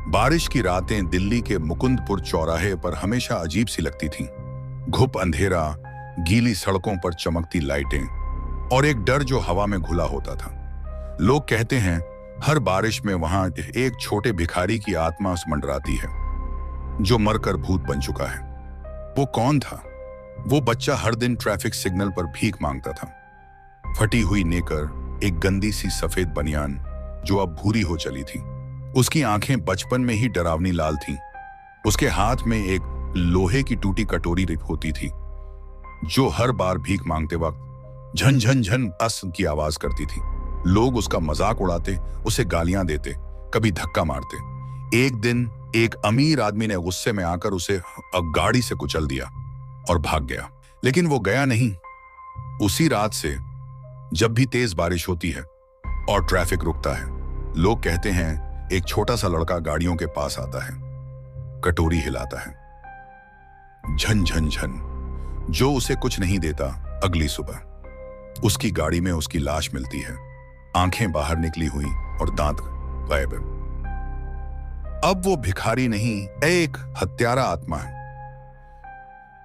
बारिश की रातें दिल्ली के मुकुंदपुर चौराहे पर हमेशा अजीब सी लगती थीं। घुप अंधेरा, गीली सड़कों पर चमकती लाइटें और एक डर जो हवा में घुला होता था। लोग कहते हैं हर बारिश में वहां एक छोटे भिखारी की आत्मा मंडराती है जो मरकर भूत बन चुका है। वो कौन था? वो बच्चा हर दिन ट्रैफिक सिग्नल पर भीख मांगता था। फटी हुई नेकर, एक गंदी सी सफेद बनियान जो अब भूरी हो चली थी। उसकी आंखें बचपन में ही डरावनी लाल थीं। उसके हाथ में एक लोहे की टूटी कटोरी होती थी जो हर बार भीख मांगते वक्त झन झन झन अस की आवाज करती थी। लोग उसका मजाक उड़ाते, उसे गालियां देते, कभी धक्का मारते। एक दिन एक अमीर आदमी ने गुस्से में आकर उसे गाड़ी से कुचल दिया और भाग गया। लेकिन वो गया नहीं। उसी रात से जब भी तेज बारिश होती है और ट्रैफिक रुकता है, लोग कहते हैं एक छोटा सा लड़का गाड़ियों के पास आता है, कटोरी हिलाता है, झन झन झन, जो उसे कुछ नहीं देता। अगली सुबह उसकी गाड़ी में उसकी लाश मिलती है, आंखें बाहर निकली हुई और दांत गायब है। अब वो भिखारी नहीं, एक हत्यारा आत्मा है।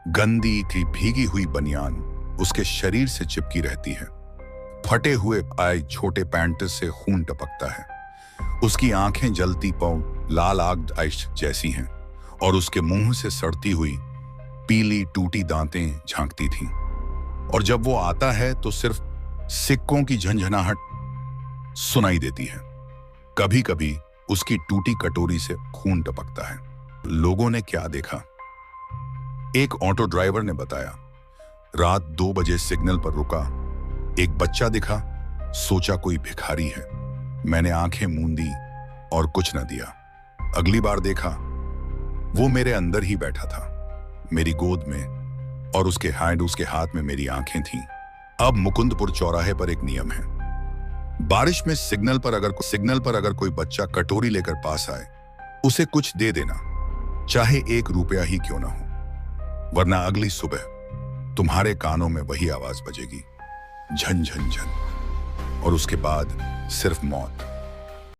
गंदी थी भीगी हुई बनियान उसके शरीर से चिपकी रहती है। फटे हुए पाए, छोटे पैंट से खून टपकता है। उसकी आंखें जलती पांव लाल आग जैसी हैं और उसके मुंह से सड़ती हुई पीली टूटी दांतें झांकती थीं। और जब वो आता है तो सिर्फ सिक्कों की झंझनाहट सुनाई देती है। कभी कभी उसकी टूटी कटोरी से खून टपकता है। लोगों ने क्या देखा? एक ऑटो ड्राइवर ने बताया, रात 2 बजे सिग्नल पर रुका, एक बच्चा दिखा, सोचा कोई भिखारी है। मैंने आंखें मूंदी और कुछ न दिया। अगली बार देखा, वो मेरे अंदर ही बैठा था, मेरी गोद में, और उसके हाथ में मेरी आंखें थीं। अब मुकुंदपुर चौराहे पर एक नियम है, बारिश में सिग्नल पर अगर कोई बच्चा कटोरी लेकर पास आए, उसे कुछ दे देना, चाहे 1 रुपया ही क्यों ना हो, वरना अगली सुबह तुम्हारे कानों में वही आवाज बजेगी, झन झन झन, और उसके बाद सिर्फ मौत।